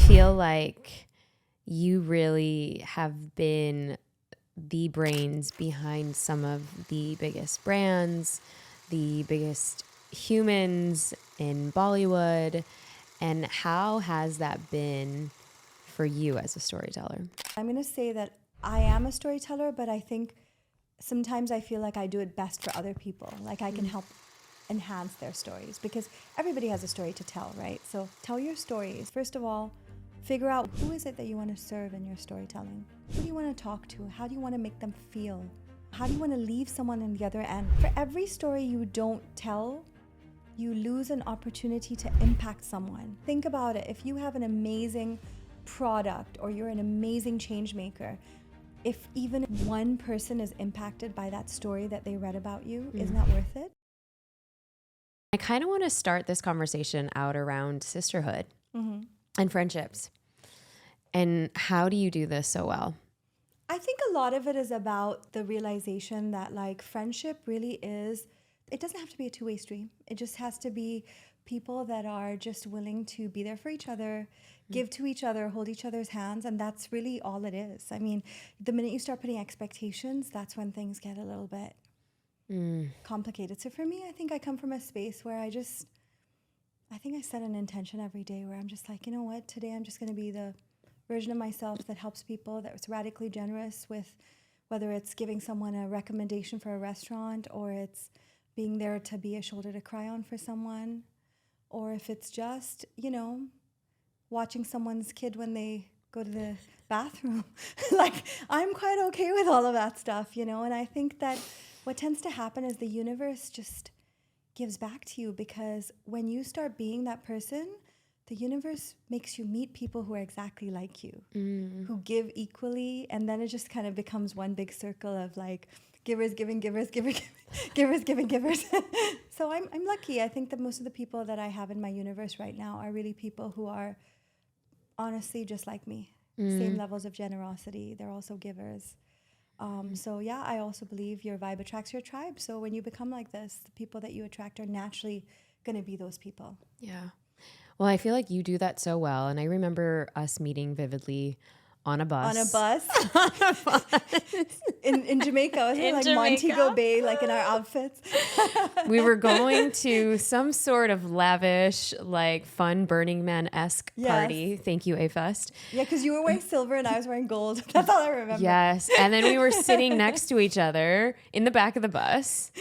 feel like you really have been the brains behind some of the biggest brands, the biggest humans in Bollywood. And how has that been for you as a storyteller? I'm going to say that I am a storyteller, but I think sometimes I feel like I do it best for other people. Like I can help enhance their stories because everybody has a story to tell, right? So tell your stories. First of all, figure out who is it that you want to serve in your storytelling. Who do you want to talk to? How do you want to make them feel? How do you want to leave someone on the other end? For every story you don't tell, you lose an opportunity to impact someone. Think about it. If you have an amazing product or you're an amazing change maker, if even one person is impacted by that story that they read about you, isn't that worth it? I kind of want to start this conversation out around sisterhood and friendships. And how do you do this so well? I think a lot of it is about the realization that like friendship really is, it doesn't have to be a two-way stream. It just has to be people that are just willing to be there for each other, give to each other, hold each other's hands, and that's really all it is. I mean, the minute you start putting expectations, that's when things get a little bit complicated. So for me, I think I come from a space where I think I set an intention every day where I'm just like, you know what, today I'm just going to be the version of myself that helps people, that's radically generous with whether it's giving someone a recommendation for a restaurant or it's being there to be a shoulder to cry on for someone, or if it's just, you know, watching someone's kid when they go to the bathroom. Like, I'm quite okay with all of that stuff, you know, and I think that what tends to happen is the universe just gives back to you because when you start being that person, the universe makes you meet people who are exactly like you, who give equally, and then it just kind of becomes one big circle of like givers giving, givers, givers giving, givers. So I'm lucky. I think that most of the people that I have in my universe right now are really people who are honestly just like me. Same levels of generosity. They're also givers. So yeah, I also believe your vibe attracts your tribe. So when you become like this, the people that you attract are naturally going to be those people. Yeah. Well, I feel like you do that so well. And I remember us meeting vividly on a bus. On a bus? in Jamaica, wasn't it? Like Jamaica? Montego Bay, like in our outfits. We were going to some sort of lavish, like fun Burning Man-esque party. Thank you, A-Fest. Yeah, because you were wearing silver and I was wearing gold. That's all I remember. Yes. And then we were sitting next to each other in the back of the bus.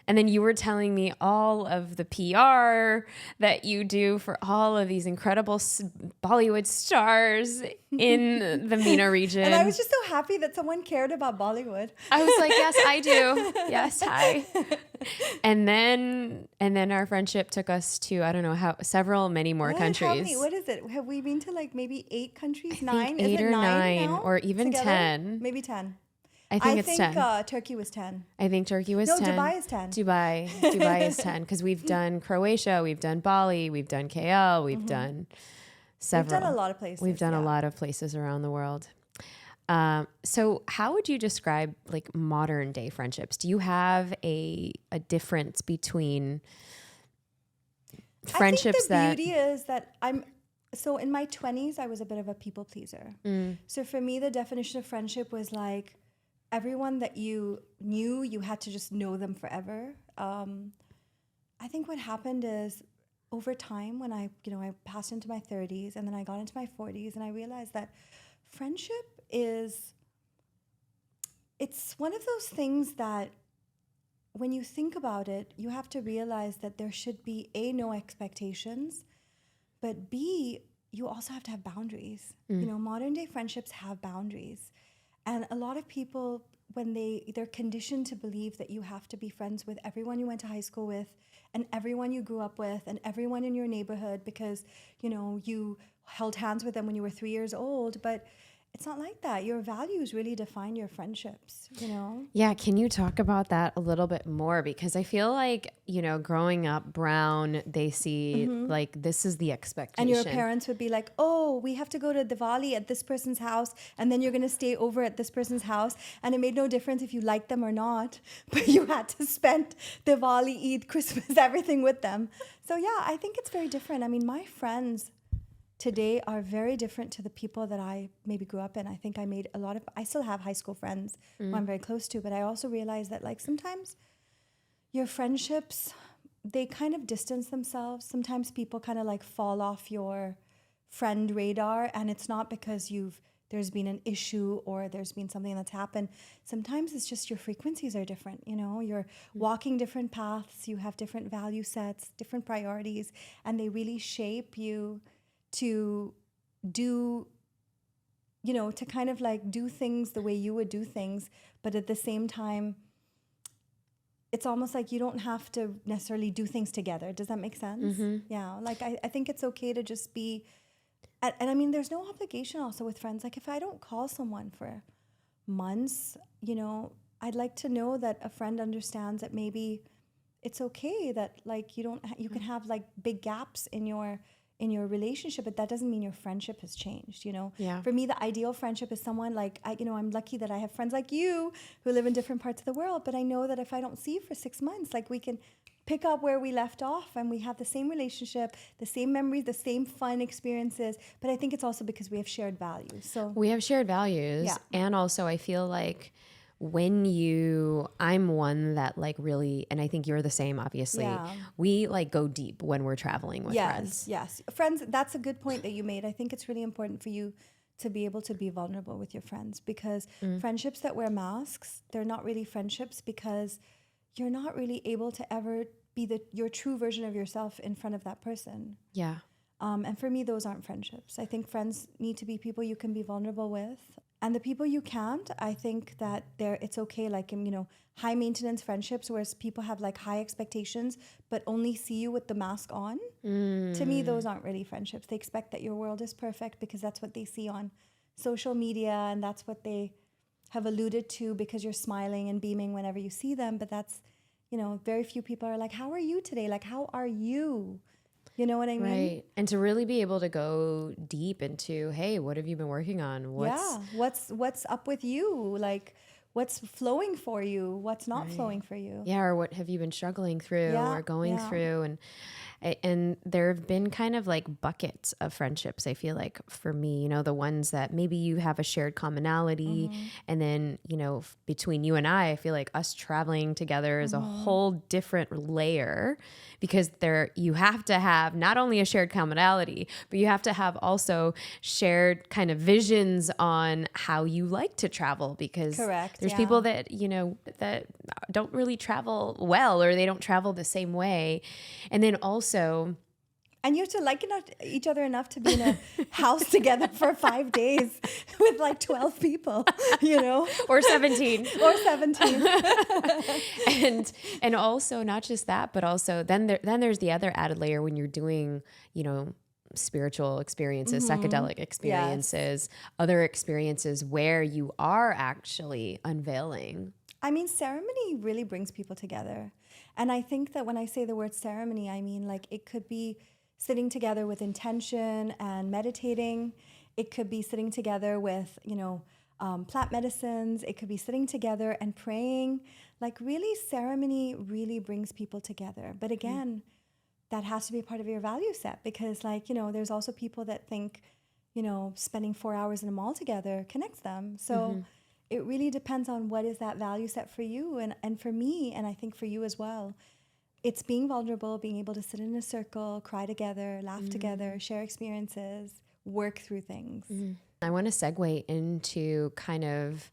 And then you were telling me all of the PR that you do for all of these incredible Bollywood stars in the MENA region. And I was just so happy that someone cared about Bollywood. I was like, yes, I do. Yes, hi. And then our friendship took us to, I don't know, many more countries. What is it? Have we been to like maybe 8 countries? I think 9? Is 8 it or 9 9 or even together? 10. Maybe 10. I think it's 10. Turkey was 10. I think Turkey was No, 10. Dubai is 10. Dubai is 10 because we've done Croatia, we've done Bali, we've done KL, we've done several. We've done a lot of places. We've done a lot of places around the world. So how would you describe like modern day friendships? Do you have a difference between friendships I think the beauty is that so in my 20s, I was a bit of a people pleaser. So for me, the definition of friendship was like, everyone that you knew, you had to just know them forever. I think what happened is over time when I passed into my 30s and then I got into my 40s and I realized that friendship it's one of those things that when you think about it, you have to realize that there should be A, no expectations, but B, you also have to have boundaries. You know, modern day friendships have boundaries. And a lot of people, when they're conditioned to believe that you have to be friends with everyone you went to high school with and everyone you grew up with and everyone in your neighborhood because, you know, you held hands with them when you were 3 years old. But it's not like that. Your values really define your friendships, you know? Yeah. Can you talk about that a little bit more? Because I feel like, you know, growing up brown, they see like this is the expectation. And your parents would be like, oh, we have to go to Diwali at this person's house and then you're going to stay over at this person's house. And it made no difference if you liked them or not, but you had to spend Diwali, Eid, Christmas, everything with them. So yeah, I think it's very different. I mean, my friends today are very different to the people that I maybe grew up in. I think I still have high school friends who I'm very close to, but I also realize that like sometimes your friendships, they kind of distance themselves. Sometimes people kind of like fall off your friend radar, and it's not because there's been an issue or there's been something that's happened. Sometimes it's just your frequencies are different. You're walking different paths, you have different value sets, different priorities, and they really shape you to do, to kind of like do things the way you would do things. But at the same time, it's almost like you don't have to necessarily do things together. Does that make sense? Yeah. Like I think it's okay to just be, and I mean, there's no obligation also with friends. Like if I don't call someone for months, I'd like to know that a friend understands that maybe it's okay that like you can have like big gaps in your relationship, but that doesn't mean your friendship has changed. Yeah. For me, the ideal friendship is someone like I'm lucky that I have friends like you who live in different parts of the world, but I know that if I don't see you for 6 months, like we can pick up where we left off and we have the same relationship, the same memories, the same fun experiences. But I think it's also because we have shared values. So We have shared values. Yeah. And also I feel like I'm one that like really, and I think you're the same, obviously. Yeah. We like go deep when we're traveling with friends. Yes. Friends, that's a good point that you made. I think it's really important for you to be able to be vulnerable with your friends, because friendships that wear masks, they're not really friendships, because you're not really able to ever be your true version of yourself in front of that person. Yeah. And for me, those aren't friendships. I think friends need to be people you can be vulnerable with. And the people you can't, I think that it's okay. Like, high maintenance friendships where people have like high expectations, but only see you with the mask on. To me, those aren't really friendships. They expect that your world is perfect because that's what they see on social media, and that's what they have alluded to because you're smiling and beaming whenever you see them. But that's, very few people are like, how are you today? Like, how are you? You know what I mean? Right. And to really be able to go deep into, hey, what have you been working on? What's up with you? Like, what's flowing for you? What's not flowing for you? Yeah. Or what have you been struggling through or going through? And there have been kind of like buckets of friendships, I feel like, for me, the ones that maybe you have a shared commonality. And then, between you and I feel like us traveling together is a whole different layer, because you have to have not only a shared commonality, but you have to have also shared kind of visions on how you like to travel, because Correct, there's yeah. people that, that don't really travel well, or they don't travel the same way. And then also, and you have to like each other enough to be in a house together for 5 days with like 12 people, or 17 or 17. and also not just that, but also then there's the other added layer when you're doing, spiritual experiences, psychedelic experiences, other experiences where you are actually unveiling. I mean, ceremony really brings people together. And I think that when I say the word ceremony, I mean like it could be sitting together with intention and meditating. It could be sitting together with, plant medicines. It could be sitting together and praying. Like really, ceremony really brings people together. But again, that has to be a part of your value set, because like, there's also people that think, spending 4 hours in a mall together connects them. So it really depends on what is that value set for you. And for me, and I think for you as well, it's being vulnerable, being able to sit in a circle, cry together, laugh together, share experiences, work through things. I want to segue into kind of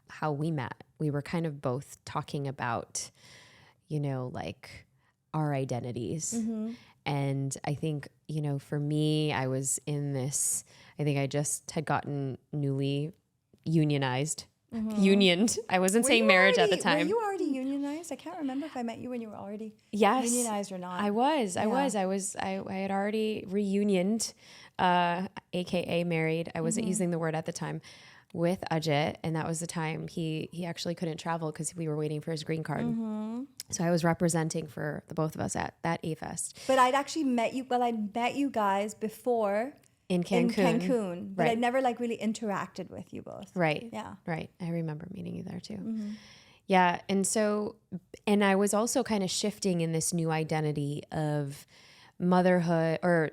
how we met. We were kind of both talking about, like our identities. And I think, for me, I was in this, I think I just had gotten newly unionized. Unioned. I wasn't saying marriage at the time. Were you already unionized? I can't remember if I met you when you were already unionized or not. I was. I had already reunioned, aka married. I wasn't using the word at the time, with Ajit, and that was the time he actually couldn't travel because we were waiting for his green card. So I was representing for the both of us at that A-Fest. But I'd actually met you. Well, I'd met you guys before. In Cancun. But I never like really interacted with you both. Right. Yeah. Right. I remember meeting you there too. Yeah. And I was also kind of shifting in this new identity of motherhood or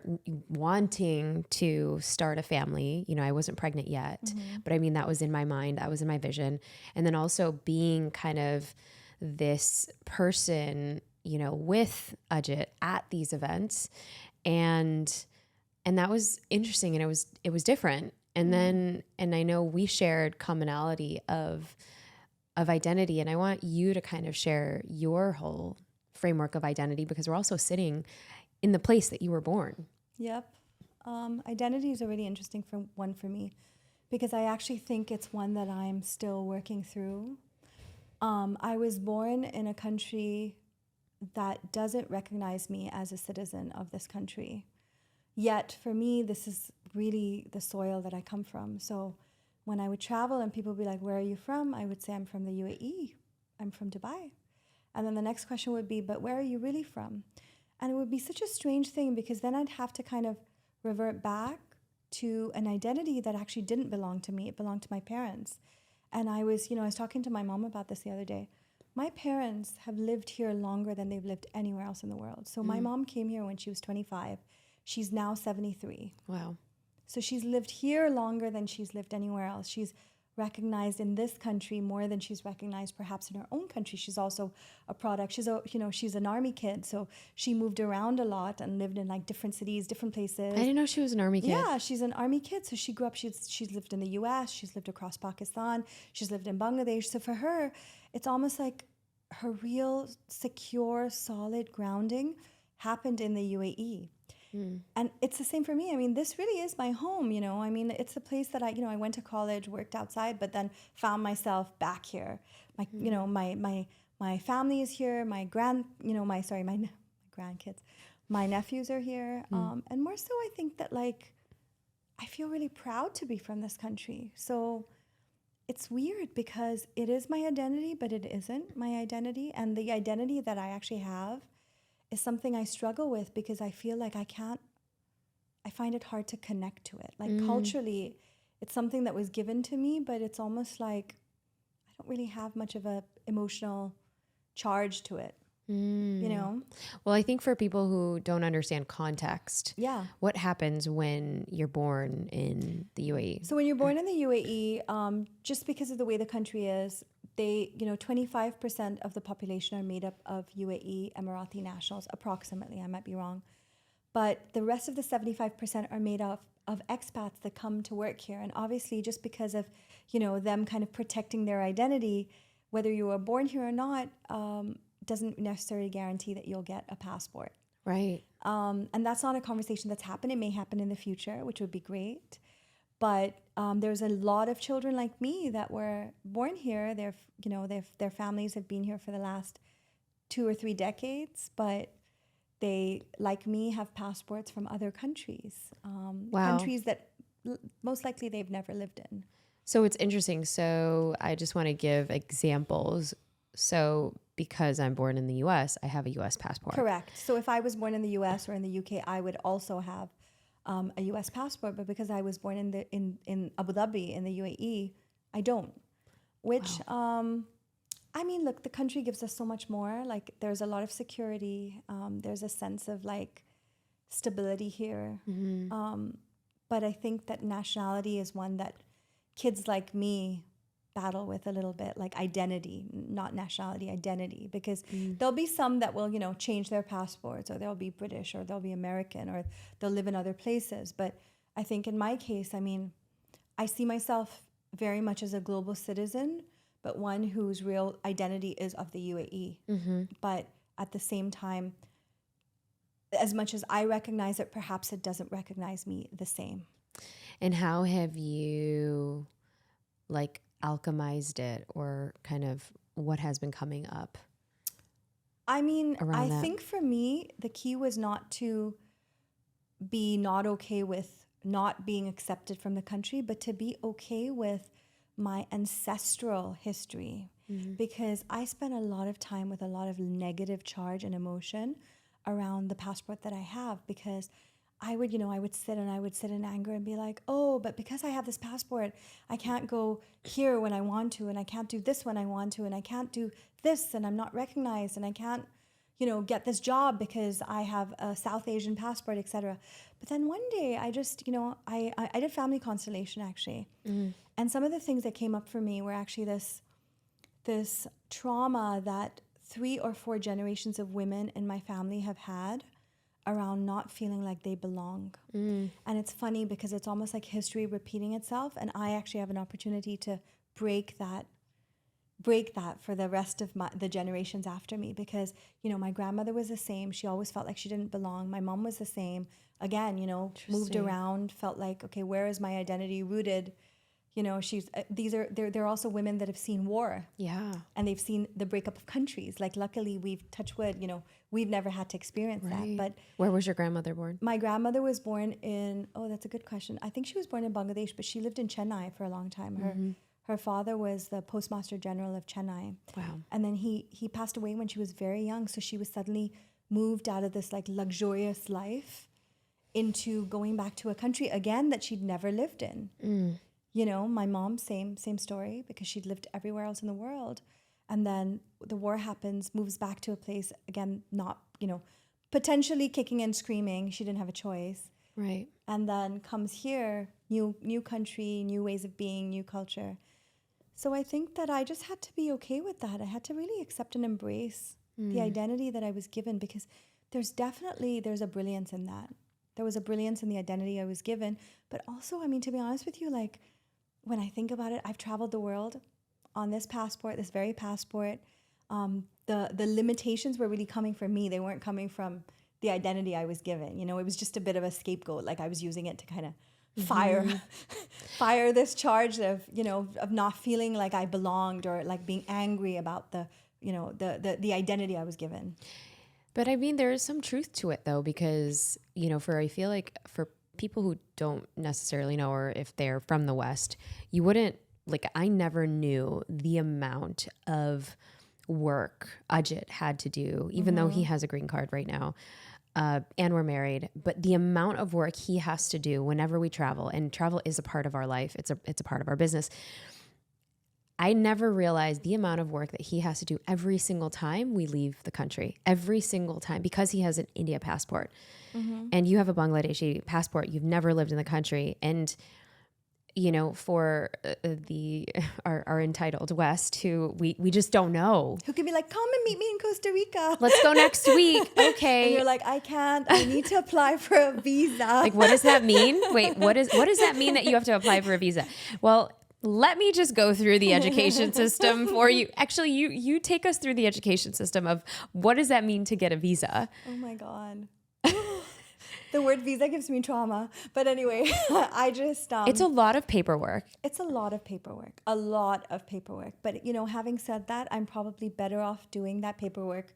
wanting to start a family. You know, I wasn't pregnant yet, but I mean, that was in my mind, that was in my vision. And then also being kind of this person, you know, with Ajit at these events. And that was interesting, and it was different. And then, and I know we shared commonality of identity, and I want you to kind of share your whole framework of identity, because we're also sitting in the place that you were born. Yep. Identity is a really interesting one for me, because I actually think it's one that I'm still working through. I was born in a country that doesn't recognize me as a citizen of this country. Yet for me, this is really the soil that I come from. So when I would travel and people would be like, "Where are you from?" I would say, "I'm from the UAE. I'm from Dubai." And then the next question would be, "But where are you really from?" And it would be such a strange thing, because then I'd have to kind of revert back to an identity that actually didn't belong to me. It belonged to my parents. And I was talking to my mom about this the other day. My parents have lived here longer than they've lived anywhere else in the world. So my mom came here when she was 25. She's now 73. Wow. So she's lived here longer than she's lived anywhere else. She's recognized in this country more than she's recognized perhaps in her own country. She's also a product. She's an army kid, so she moved around a lot and lived in like different cities, different places. I didn't know she was an army kid. Yeah, she's an army kid. So she grew up. She's lived in the U.S. She's lived across Pakistan. She's lived in Bangladesh. So for her, it's almost like her real secure, solid grounding happened in the UAE. And it's the same for me. I mean, this really is my home, you know. I mean, it's a place that I went to college, worked outside, but then found myself back here. My family is here. My grandkids, my nephews are here. And more so, I think that like, I feel really proud to be from this country. So it's weird, because it is my identity, but it isn't my identity. And the identity that I actually have is something I struggle with, because I feel like I find it hard to connect to it. Like culturally, it's something that was given to me, but it's almost like I don't really have much of a emotional charge to it, you know? Well, I think for people who don't understand context, Yeah. what happens when you're born in the UAE? So when you're born in the UAE, just because of the way the country is, 25% of the population are made up of UAE Emirati nationals, approximately. I might be wrong. But the rest of the 75% are made up of expats that come to work here. And obviously, just because of, them kind of protecting their identity, whether you were born here or not, doesn't necessarily guarantee that you'll get a passport. Right. And that's not a conversation that's happened. It may happen in the future, which would be great. But there's a lot of children like me that were born here. Their families have been here for the last 2 or 3 decades, but they, like me, have passports from other countries, countries that most likely they've never lived in. So it's interesting. So I just want to give examples. So because I'm born in the US, I have a US passport. Correct. So if I was born in the US or in the UK, I would also have a U.S. passport, but because I was born in Abu Dhabi in the UAE, I don't. Which, I mean, look, the country gives us so much more. Like, there's a lot of security. There's a sense of like stability here. But I think that nationality is one that kids like me battle with a little bit, like identity, not nationality, identity, because there'll be some that will, change their passports, or they'll be British, or they'll be American, or they'll live in other places. But I think in my case, I mean, I see myself very much as a global citizen, but one whose real identity is of the UAE. But at the same time, as much as I recognize it, perhaps it doesn't recognize me the same. And how have you like alchemized it, or kind of what has been coming up? I mean, I that? think for me, the key was not to be not okay with not being accepted from the country, but to be okay with my ancestral history. Because I spent a lot of time with a lot of negative charge and emotion around the passport that I have, because I would sit in anger and be like, oh, but because I have this passport, I can't go here when I want to, and I can't do this when I want to, and I can't do this, and I'm not recognized, and I can't, get this job because I have a South Asian passport, etc. But then one day I just, I did family constellation actually. And some of the things that came up for me were actually this trauma that 3 or 4 generations of women in my family have had around not feeling like they belong. And it's funny because it's almost like history repeating itself. And I actually have an opportunity to break that for the rest of the generations after me, because my grandmother was the same. She always felt like she didn't belong. My mom was the same. Again, moved around, felt like, okay, where is my identity rooted? They're also women that have seen war. Yeah. And they've seen the breakup of countries. Like, luckily, we've touched wood, we've never had to experience that. But where was your grandmother born? My grandmother was born in, that's a good question. I think she was born in Bangladesh, but she lived in Chennai for a long time. Her father was the Postmaster General of Chennai. Wow. And then he passed away when she was very young. So she was suddenly moved out of this like luxurious life into going back to a country again that she'd never lived in. My mom, same story, because she'd lived everywhere else in the world. And then the war happens, moves back to a place, again, not, potentially kicking and screaming. She didn't have a choice. Right. And then comes here, new country, new ways of being, new culture. So I think that I just had to be okay with that. I had to really accept and embrace the identity that I was given, because there's a brilliance in that. There was a brilliance in the identity I was given. But also, to be honest with you, like, when I think about it, I've traveled the world on this very passport. The limitations were really coming from me. They weren't coming from the identity I was given. It was just a bit of a scapegoat. Like, I was using it to kind of fire this charge of not feeling like I belonged, or like being angry about the identity I was given. But there is some truth to it though, because I feel like for people who don't necessarily know, or if they're from the West, you wouldn't, like, I never knew the amount of work Ajit had to do, even though he has a green card right now. And we're married, but the amount of work he has to do whenever we travel, and travel is a part of our life. It's a part of our business. I never realized the amount of work that he has to do every single time we leave the country, every single time, because he has an India passport and you have a Bangladeshi passport. You've never lived in the country. And, for our entitled West, who we just don't know. Who can be like, come and meet me in Costa Rica. Let's go next week. Okay. And you're like, I can't. I need to apply for a visa. Like, what does that mean? Wait, what does that mean that you have to apply for a visa? Well, let me just go through the education system for you. Actually, you take us through the education system of what does that mean to get a visa? Oh my God. The word visa gives me trauma. But anyway, I just... it's a lot of paperwork. It's a lot of paperwork. A lot of paperwork. But, having said that, I'm probably better off doing that paperwork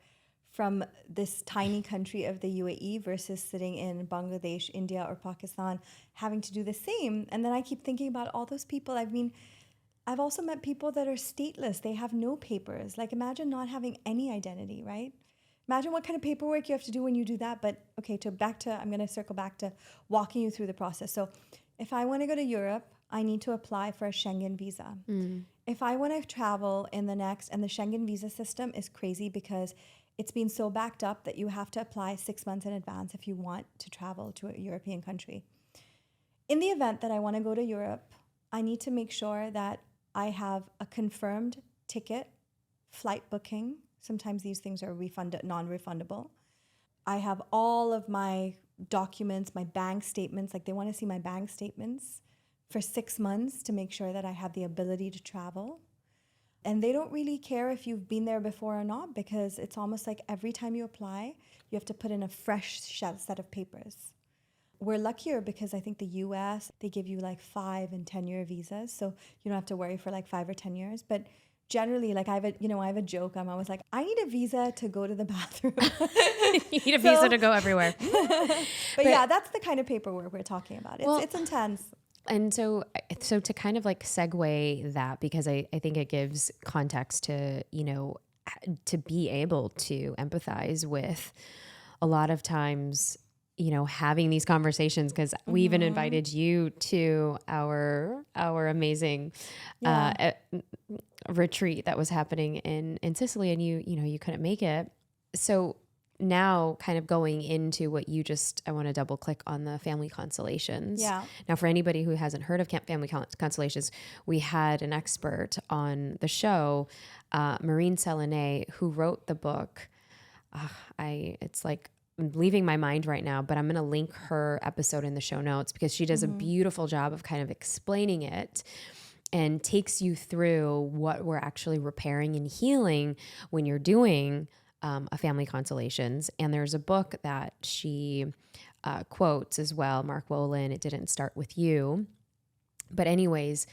from this tiny country of the UAE versus sitting in Bangladesh, India, or Pakistan, having to do the same. And then I keep thinking about all those people. I've also met people that are stateless. They have no papers. Like, imagine not having any identity, right? Imagine what kind of paperwork you have to do when you do that. But okay, I'm going to circle back to walking you through the process. So if I want to go to Europe, I need to apply for a Schengen visa. If I want to travel and the Schengen visa system is crazy because it's been so backed up that you have to apply 6 months in advance if you want to travel to a European country. In the event that I want to go to Europe, I need to make sure that I have a confirmed ticket, flight booking. Sometimes these things are non-refundable. I have all of my documents, my bank statements. Like, they want to see my bank statements for 6 months to make sure that I have the ability to travel. And they don't really care if you've been there before or not, because it's almost like every time you apply, you have to put in a fresh set of papers. We're luckier because I think the US, they give you like 5 and 10-year visas. So you don't have to worry for like 5 or 10 years. But generally, like, I have a joke. I'm always like, I need a visa to go to the bathroom. You need a visa to go everywhere. But yeah, that's the kind of paperwork we're talking about. It's intense. And so to kind of like segue that, because I think it gives context to, to be able to empathize with a lot of times, having these conversations, because we even invited you to our amazing retreat that was happening in Sicily, and you couldn't make it. So now kind of going into what you just, I want to double click on the family constellations. Yeah. Now, for anybody who hasn't heard of family constellations, we had an expert on the show, Maureen Selenet, who wrote the book. It's like leaving my mind right now, but I'm going to link her episode in the show notes because she does a beautiful job of kind of explaining it and takes you through what we're actually repairing and healing when you're doing a family constellations. And there's a book that she quotes as well, Mark Wolin, It Didn't Start With You. But anyways,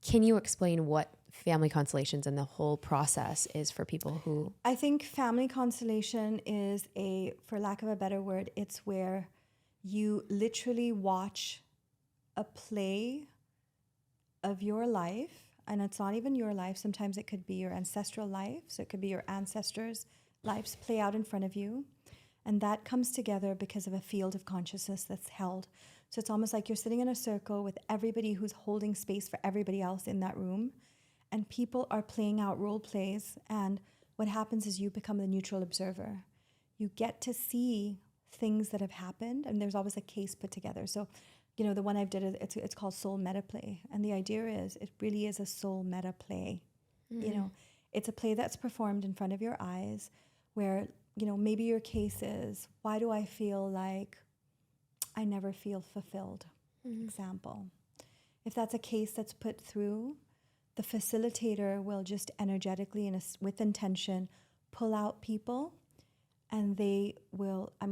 can you explain what family constellations and the whole process is for people who... I think family constellation is for lack of a better word, it's where you literally watch a play of your life, and it's not even your life. Sometimes it could be your ancestral life, so it could be your ancestors' lives play out in front of you, and that comes together because of a field of consciousness that's held. So it's almost like you're sitting in a circle with everybody who's holding space for everybody else in that room, and people are playing out role plays, and what happens is you become the neutral observer. You get to see things that have happened, and there's always a case put together. So the one I've did, it's called soul meta play. And the idea is it really is a soul meta play. It's a play that's performed in front of your eyes where, maybe your case is, why do I feel like I never feel fulfilled? Example. If that's a case that's put through, the facilitator will just energetically and with intention pull out people. And they will, I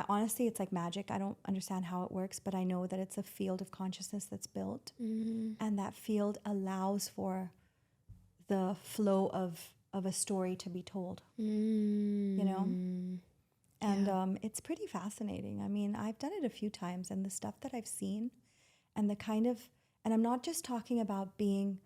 honestly, it's like magic. I don't understand how it works, but I know that it's a field of consciousness that's built. And that field allows for the flow of a story to be told, And it's pretty fascinating. I've done it a few times, and the stuff that I've seen and and I'm not just talking about being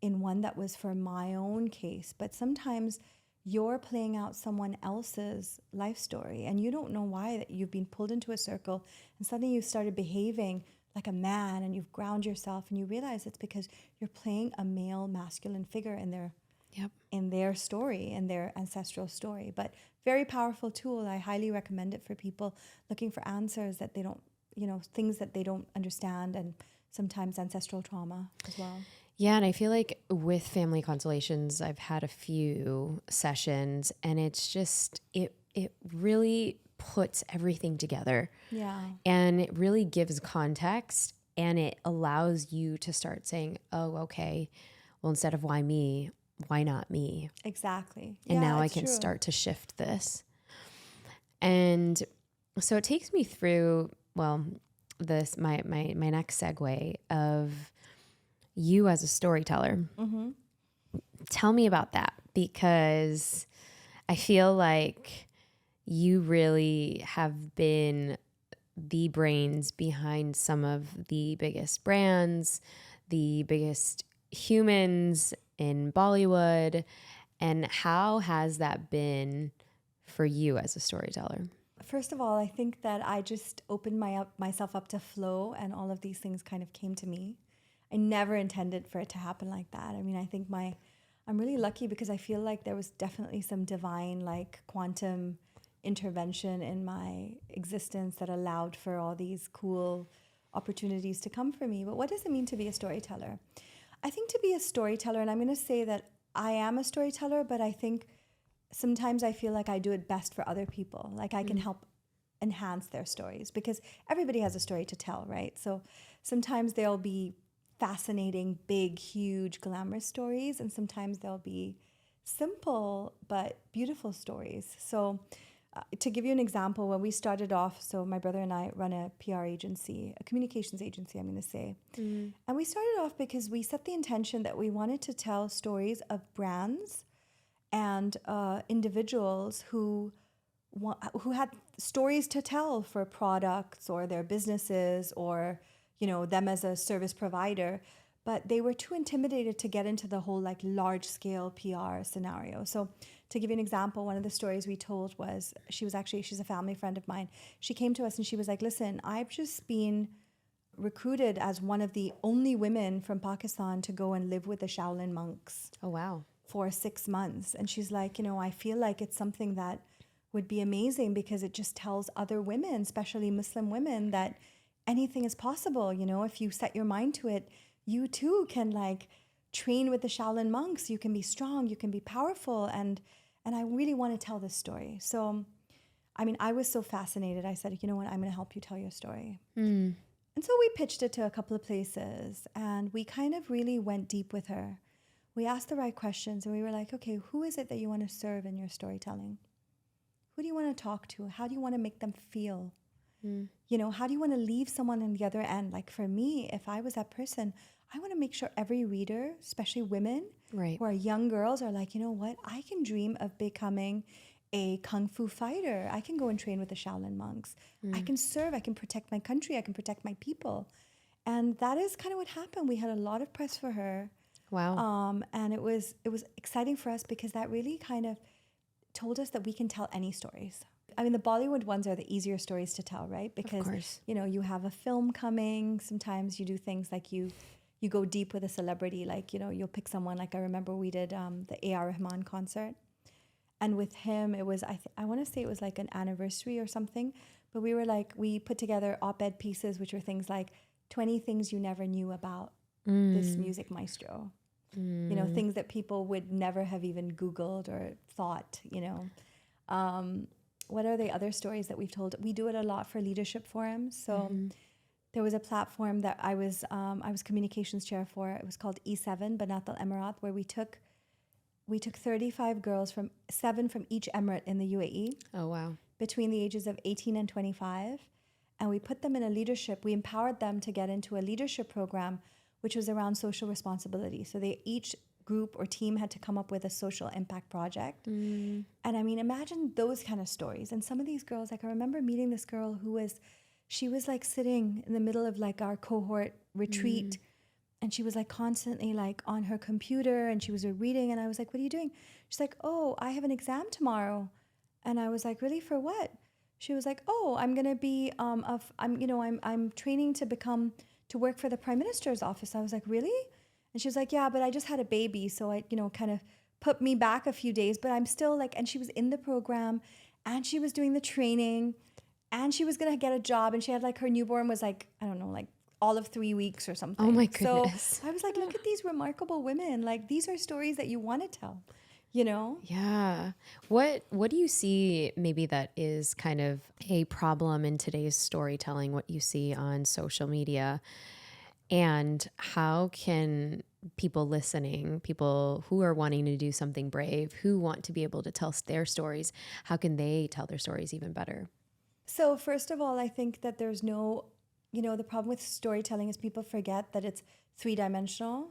in one that was for my own case, but sometimes you're playing out someone else's life story and you don't know why, that you've been pulled into a circle and suddenly you started behaving like a man and you've ground yourself and you realize it's because you're playing a male masculine figure in their story, in their ancestral story. But very powerful tool. I highly recommend it for people looking for answers that they don't, things that they don't understand, and sometimes ancestral trauma as well. Yeah, and I feel like with family constellations, I've had a few sessions, and it's just, it really puts everything together. Yeah. And it really gives context, and it allows you to start saying, oh, okay, well, instead of why me, why not me? Exactly. And now I can start to shift this. And so it takes me through, well, this, my next segue of you as a storyteller. Tell me about that, because I feel like you really have been the brains behind some of the biggest brands, the biggest humans in Bollywood. And how has that been for you as a storyteller? First of all, I think that I just opened myself up to flow, and all of these things kind of came to me. I never intended for it to happen like that. I think I'm really lucky because I feel like there was definitely some divine, like quantum intervention in my existence that allowed for all these cool opportunities to come for me. But what does it mean to be a storyteller? I think to be a storyteller, and I'm going to say that I am a storyteller, but I think sometimes I feel like I do it best for other people. Like I can help enhance their stories because everybody has a story to tell, right? So sometimes there'll be fascinating, big, huge, glamorous stories, and sometimes there'll be simple but beautiful stories. So to give you an example, when we started off, so my brother and I run a PR agency, a communications agency, I'm going to say. And we started off because we set the intention that we wanted to tell stories of brands and individuals who had stories to tell for products or their businesses or them as a service provider, but they were too intimidated to get into the whole like large scale PR scenario. So to give you an example, one of the stories we told was she's a family friend of mine. She came to us and she was like, listen, I've just been recruited as one of the only women from Pakistan to go and live with the Shaolin monks. Oh, wow. For 6 months. And she's like, I feel like it's something that would be amazing, because it just tells other women, especially Muslim women, that anything is possible. You know, if you set your mind to it, you too can like train with the Shaolin monks. You can be strong, you can be powerful. And I really want to tell this story. So, I mean, I was so fascinated. I said, you know what, I'm going to help you tell your story. Mm. And so we pitched it to a couple of places, and we kind of really went deep with her. We asked the right questions, and we were like, okay, who is it that you want to serve in your storytelling? Who do you want to talk to? How do you want to make them feel? Mm. You know, how do you want to leave someone on the other end? Like for me, if I was that person, I want to make sure every reader, especially women Right. who are young girls, are like, you know what? I can dream of becoming a kung fu fighter. I can go and train with the Shaolin monks. I can serve. I can protect my country. I can protect my people. And that is kind of what happened. We had a lot of press for her. Wow. And it was exciting for us, because that really kind of told us that we can tell any stories. I mean, the Bollywood ones are the easier stories to tell, right? Because, course. you know, you have a film coming. Sometimes you do things like you go deep with a celebrity. Like, you know, you'll pick someone. Like I remember we did the A.R. Rahman concert. And with him, it was, I want to say it was like an anniversary or something. But we were like, we put together op-ed pieces, which were things like 20 things you never knew about this music maestro. You know, things that people would never have even Googled or thought, you know. What are the other stories that we've told? We do it a lot for leadership forums. So there was a platform that I was communications chair for. It was called E7, Banat Al Emirat, where we took 35 girls, from 7 from each emirate in the UAE. Oh, wow. Between the ages of 18 and 25. And we put them in a leadership. We empowered them to get into a leadership program, which was around social responsibility. So each group or team had to come up with a social impact project. And I mean, imagine those kind of stories. And some of these girls, like I remember meeting this girl she was like sitting in the middle of like our cohort retreat. And she was like constantly like on her computer, and she was reading. And I was like, what are you doing? She's like, oh, I have an exam tomorrow. And I was like, really, for what? She was like, oh, I'm going to be, I'm training to work for the Prime Minister's office. I was like, really? And she was like, yeah, but I just had a baby. So I, kind of put me back a few days, but I'm still like, and she was in the program, and she was doing the training, and she was going to get a job. And she had like, her newborn was like, I don't know, like all of 3 weeks or something. Oh my goodness. So I was like, look at these remarkable women. Like, these are stories that you want to tell, you know? Yeah. What do you see maybe that is kind of a problem in today's storytelling, what you see on social media? And how can people listening, people who are wanting to do something brave, who want to be able to tell their stories, how can they tell their stories even better? So first of all, I think that there's no, the problem with storytelling is people forget that it's 3-dimensional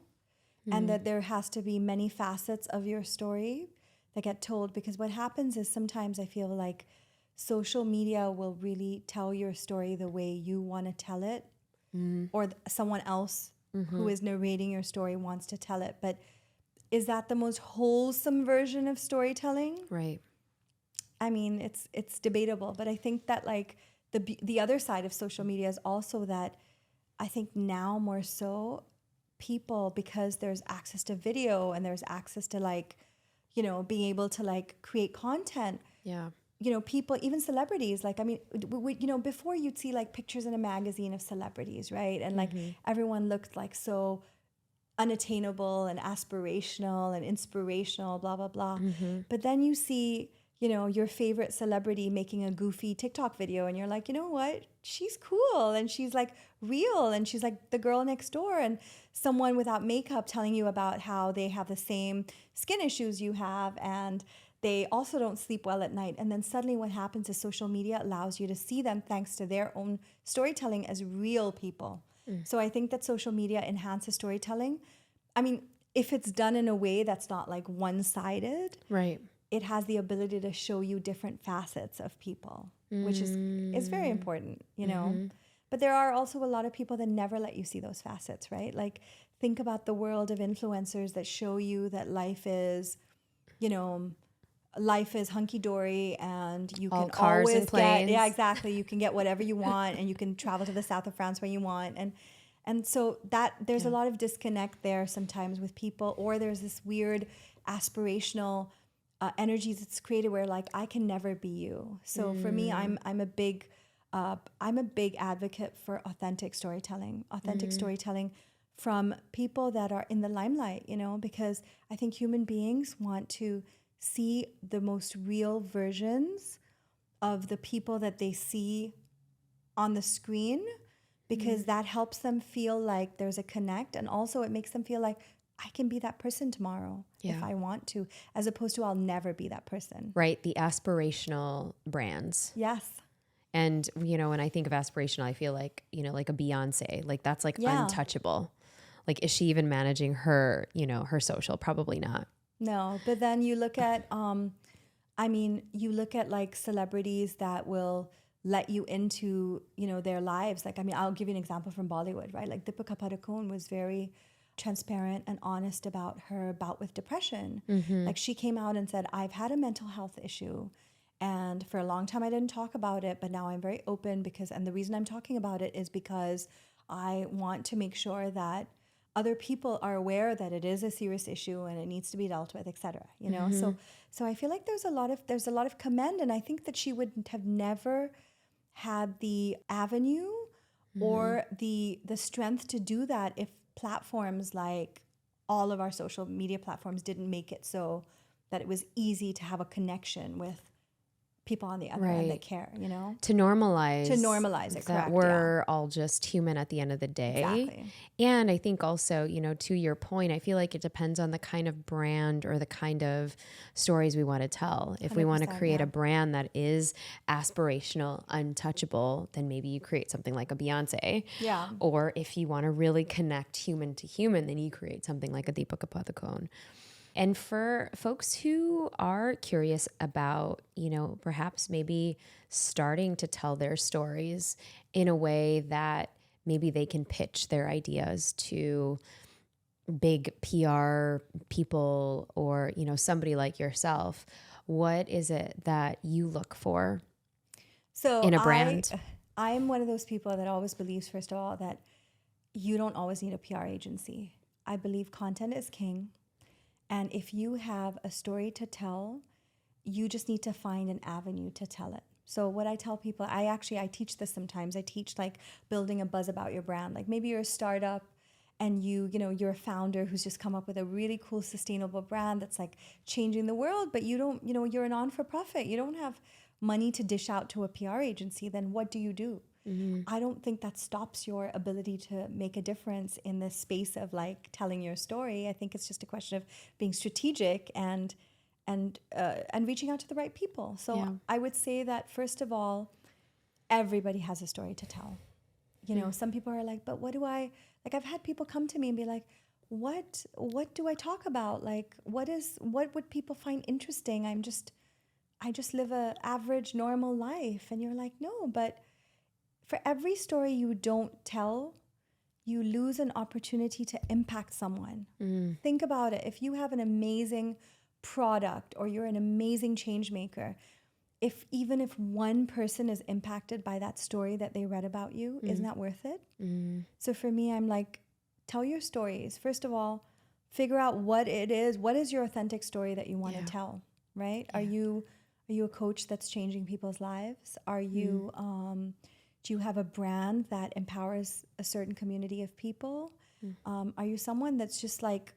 and that there has to be many facets of your story that get told. Because what happens is sometimes I feel like social media will really tell your story the way you want to tell it, or someone else who is narrating your story wants to tell it. But is that the most wholesome version of storytelling? Right. I mean, it's debatable, but I think that like the other side of social media is also that I think now more so people, because there's access to video and there's access to like, being able to like create content. Yeah. People, even celebrities, like, I mean, before you'd see like pictures in a magazine of celebrities, right? And like everyone looked like so unattainable and aspirational and inspirational, blah, blah, blah. But then you see, your favorite celebrity making a goofy TikTok video, and you're like, you know what? She's cool, and she's like real, and she's like the girl next door. And someone without makeup telling you about how they have the same skin issues you have, and they also don't sleep well at night. And then suddenly what happens is social media allows you to see them, thanks to their own storytelling, as real people. So I think that social media enhances storytelling. I mean, if it's done in a way that's not like one-sided, Right. it has the ability to show you different facets of people, which is very important, But there are also a lot of people that never let you see those facets, right? Like, think about the world of influencers that show you that life is hunky-dory, and you All can cars always and planes. yeah, exactly. You can get whatever you want, and you can travel to the south of France when you want. And so that there's a lot of disconnect there sometimes with people, or there's this weird aspirational energies that's created where like I can never be you. So for me, I'm a big advocate for authentic storytelling. Storytelling from people that are in the limelight, you know, because I think human beings want to see the most real versions of the people that they see on the screen, because that helps them feel like there's a connect, and also it makes them feel like I can be that person tomorrow if I want to, as opposed to I'll never be that person. Right. The aspirational brands. Yes. And, you know, when I think of aspirational, I feel like, you know, like a Beyonce, like that's like untouchable. Like, is she even managing her, you know, her social? Probably not. No. But then you look at, you look at like celebrities that will let you into, you know, their lives. Like, I mean, I'll give you an example from Bollywood, right? Like Deepika Padukone was very transparent and honest about her bout with depression. Like she came out and said, I've had a mental health issue. And for a long time, I didn't talk about it, but now I'm very open and the reason I'm talking about it is because I want to make sure that other people are aware that it is a serious issue and it needs to be dealt with, et cetera. You know, so I feel like there's a lot of commend, and I think that she would have never had the avenue or the strength to do that if platforms like all of our social media platforms didn't make it so that it was easy to have a connection with people on the other end that care, you know? To normalize it, that correct. we're all just human at the end of the day. Exactly. And I think also, you know, to your point, I feel like it depends on the kind of brand or the kind of stories we want to tell. If we want to create a brand that is aspirational, untouchable, then maybe you create something like a Beyonce. Yeah. Or if you want to really connect human to human, then you create something like a Deepika Padukone. And for folks who are curious about, you know, perhaps maybe starting to tell their stories in a way that maybe they can pitch their ideas to big PR people or, you know, somebody like yourself, what is it that you look for in a brand? I'm one of those people that always believes, first of all, that you don't always need a PR agency. I believe content is king. And if you have a story to tell, you just need to find an avenue to tell it. So what I tell people, I teach this sometimes. I teach like building a buzz about your brand. Like maybe you're a startup and you're a founder who's just come up with a really cool sustainable brand that's like changing the world, but you don't, you're a non-for-profit. You don't have money to dish out to a PR agency. Then what do you do? I don't think that stops your ability to make a difference in this space of like telling your story. I think it's just a question of being strategic and reaching out to the right people. So I would say that first of all, everybody has a story to tell. You know, some people are like, but what do I, like I've had people come to me and be like, what do I talk about? Like, what would people find interesting? I just live a average, normal life. And you're like, no, but for every story you don't tell, you lose an opportunity to impact someone. Think about it. If you have an amazing product or you're an amazing change maker, even if one person is impacted by that story that they read about you, isn't that worth it? So for me, I'm like, tell your stories. First of all, figure out what it is. What is your authentic story that you want to tell, right? Are you a coach that's changing people's lives? Are you... do you have a brand that empowers a certain community of people? Are you someone that's just like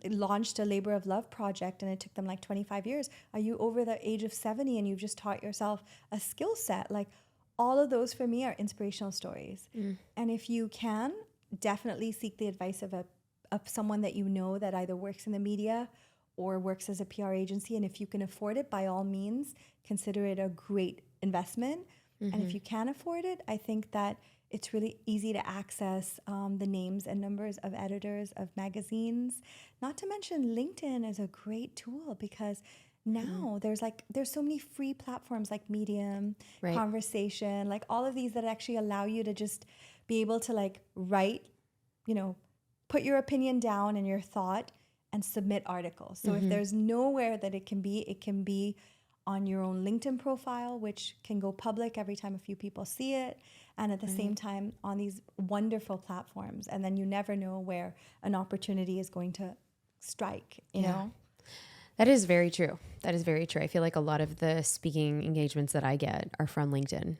launched a labor of love project and it took them like 25 years? Are you over the age of 70 and you've just taught yourself a skill set? Like all of those for me are inspirational stories. And if you can, definitely seek the advice of someone that you know that either works in the media or works as a PR agency. And if you can afford it, by all means, consider it a great investment. And if you can afford it, I think that it's really easy to access the names and numbers of editors of magazines. Not to mention LinkedIn is a great tool because now there's so many free platforms like Medium, Conversation, like all of these that actually allow you to just be able to like write, put your opinion down and your thought and submit articles. So if there's nowhere that it can be on your own LinkedIn profile, which can go public every time a few people see it, and at the same time on these wonderful platforms. And then you never know where an opportunity is going to strike, you know? That is very true. That is very true. I feel like a lot of the speaking engagements that I get are from LinkedIn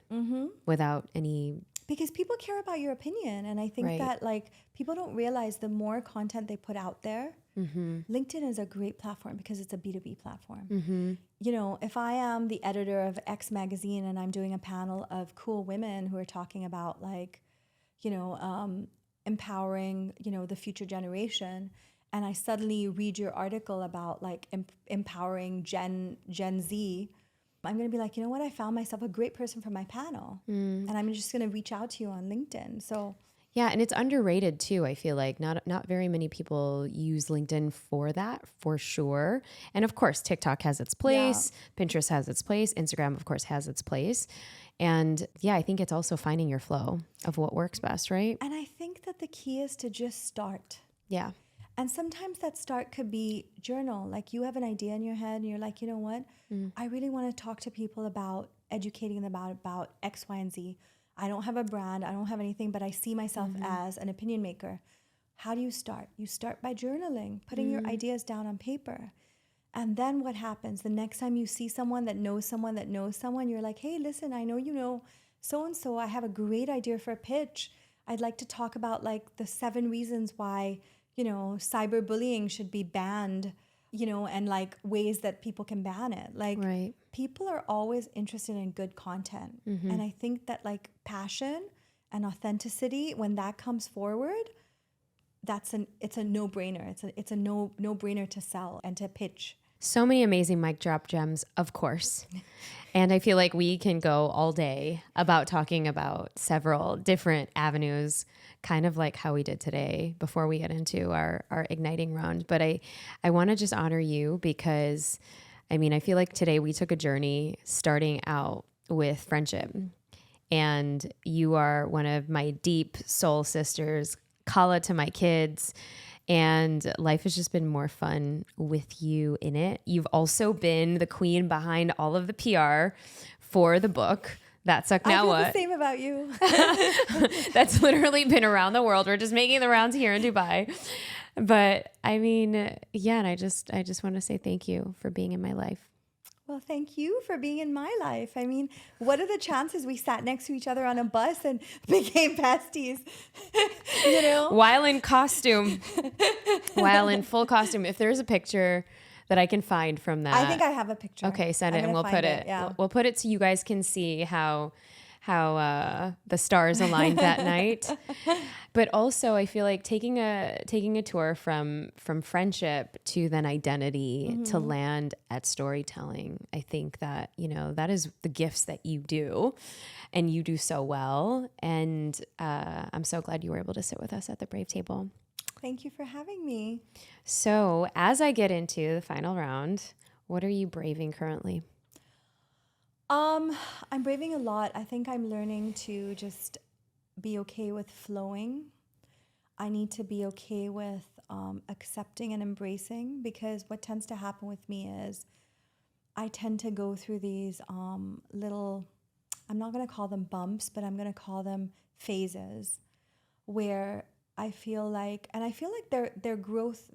without any. Because people care about your opinion. And I think Right. that like people don't realize the more content they put out there, LinkedIn is a great platform because it's a B2B platform. You know, if I am the editor of X magazine and I'm doing a panel of cool women who are talking about like, you know, empowering, you know, the future generation, and I suddenly read your article about like empowering Gen Z, I'm going to be like, you know what? I found myself a great person for my panel, and I'm just going to reach out to you on LinkedIn. So Yeah, and it's underrated too. I feel like not very many people use LinkedIn for that, for sure. And of course, TikTok has its place, Pinterest has its place, Instagram of course has its place. And yeah, I think it's also finding your flow of what works best, right? and I think that the key is to just start. Yeah. And sometimes that start could be journal. Like you have an idea in your head and you're like, you know what? I really want to talk to people about educating them about X, Y, and Z. I don't have a brand. I don't have anything, but I see myself as an opinion maker. How do you start? You start by journaling, putting your ideas down on paper. And then what happens? The next time you see someone that knows someone that knows someone, you're like, hey, listen, I know you know so-and-so. I have a great idea for a pitch. I'd like to talk about like the 7 reasons why, you know, cyberbullying should be banned, you know, and like ways that people can ban it. Like Right. people are always interested in good content. And I think that like passion and authenticity, when that comes forward, it's a no-brainer. It's a no-brainer to sell and to pitch. So many amazing mic drop gems, of course. And I feel like we can go all day about talking about several different avenues, kind of like how we did today before we get into our igniting round. But I want to just honor you because, I mean, I feel like today we took a journey starting out with friendship. And you are one of my deep soul sisters, Kala to my kids. And life has just been more fun with you in it. You've also been the queen behind all of the PR for the book. That Suck Now I feel What? the same about you. That's literally been around the world. We're just making the rounds here in Dubai. But I mean, yeah, and I just want to say thank you for being in my life. Well, thank you for being in my life. I mean, what are the chances we sat next to each other on a bus and became besties? You know? While in costume, while in full costume. If there's a picture that I can find from that. I think I have a picture. Okay, send it I'm and we'll gonna put find it. Yeah. We'll put it so you guys can see how the stars aligned that night. But also, I feel like taking a tour from friendship to then identity to land at storytelling. I think that, you know, that is the gifts that you do, and you do so well. And I'm so glad you were able to sit with us at the Brave table. Thank you for having me. So, as I get into the final round, what are you braving currently? I'm braving a lot. I think I'm learning to just be okay with flowing. I need to be okay with accepting and embracing, because what tends to happen with me is I tend to go through these little, I'm not going to call them bumps, but I'm going to call them phases, where I feel like, and I feel like they're growth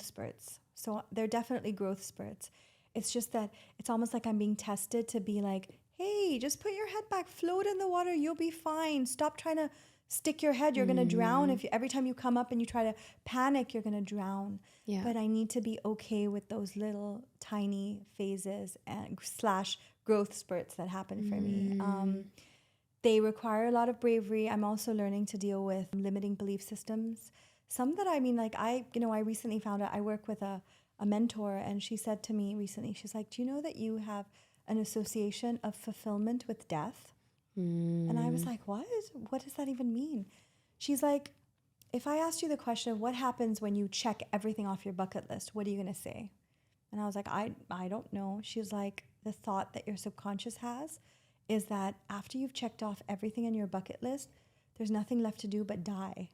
spurts. So they're definitely growth spurts. It's just that it's almost like I'm being tested to be like, hey, just put your head back, float in the water, you'll be fine. Stop trying to stick your head, you're going to drown. If every time you come up and you try to panic, you're going to drown. Yeah. But I need to be okay with those little tiny phases and / growth spurts that happen for me. They require a lot of bravery. I'm also learning to deal with limiting belief systems. Some that, I mean, like I recently found out, I work with a mentor, and she said to me recently, she's like, do you know that you have an association of fulfillment with death? And I was like, what does that even mean? She's like, if I asked you the question of what happens when you check everything off your bucket list, what are you going to say? And I was like, I don't know. She was like, the thought that your subconscious has is that after you've checked off everything in your bucket list, there's nothing left to do but die.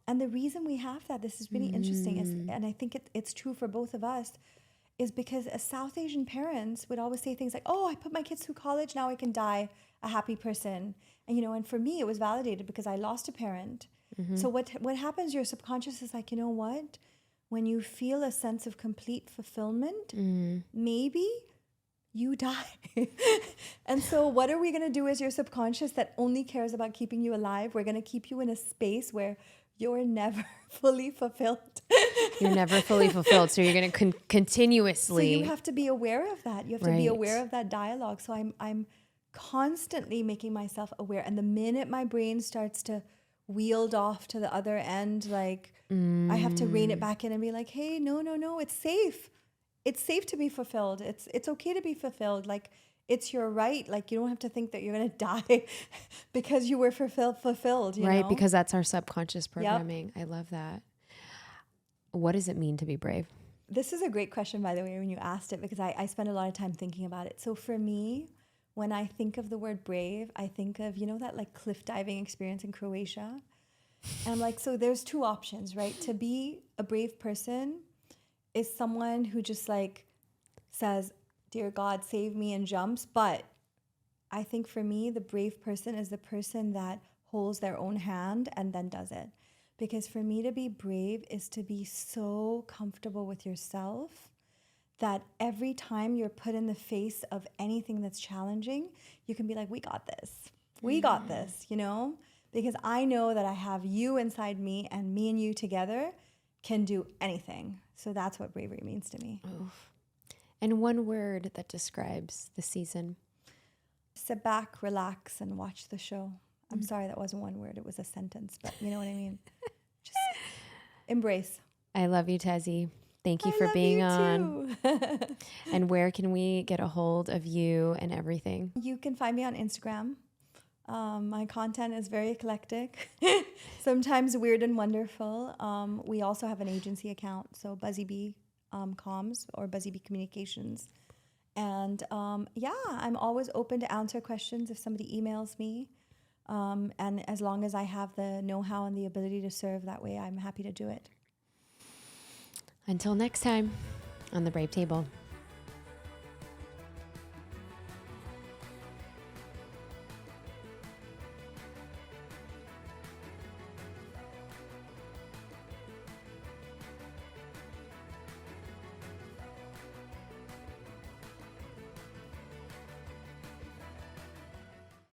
And the reason we have that, this is really interesting, and I think it's true for both of us, is because as South Asian parents would always say things like, oh, I put my kids through college, now I can die a happy person. And, and for me, it was validated because I lost a parent. So what happens, your subconscious is like, you know what? when you feel a sense of complete fulfillment, maybe you die. And so what are we going to do as your subconscious that only cares about keeping you alive? We're going to keep you in a space where you're never fully fulfilled. You're never fully fulfilled. So you're going to continuously. So you have to be aware of that. You have to be aware of that dialogue. So I'm constantly making myself aware. And the minute my brain starts to wield off to the other end, like I have to rein it back in and be like, hey, no, it's safe. It's safe to be fulfilled. It's okay to be fulfilled. Like, it's your right. Like, you don't have to think that you're going to die because you were fulfilled. You know? Because that's our subconscious programming. Yep. I love that. What does it mean to be brave? This is a great question, by the way, when you asked it, because I spend a lot of time thinking about it. So for me, when I think of the word brave, I think of, that like cliff diving experience in Croatia. And I'm like, so there's two options, right? To be a brave person is someone who just like says, dear God, save me, and jumps. But I think for me, the brave person is the person that holds their own hand and then does it. Because for me, to be brave is to be so comfortable with yourself that every time you're put in the face of anything that's challenging, you can be like, we got this. We got this, Because I know that I have you inside me, and me and you together can do anything. So that's what bravery means to me. Oof. And one word that describes the season. Sit back, relax, and watch the show. I'm sorry, that wasn't one word. It was a sentence, but you know what I mean? Just embrace. I love you, Tehzeeb. Thank you for being on. And where can we get a hold of you and everything? You can find me on Instagram. My content is very eclectic, sometimes weird and wonderful. We also have an agency account, so BuzzyBee Comms or BuzzyBee Communications. And I'm always open to answer questions if somebody emails me. And as long as I have the know-how and the ability to serve that way, I'm happy to do it. Until next time on the Brave Table.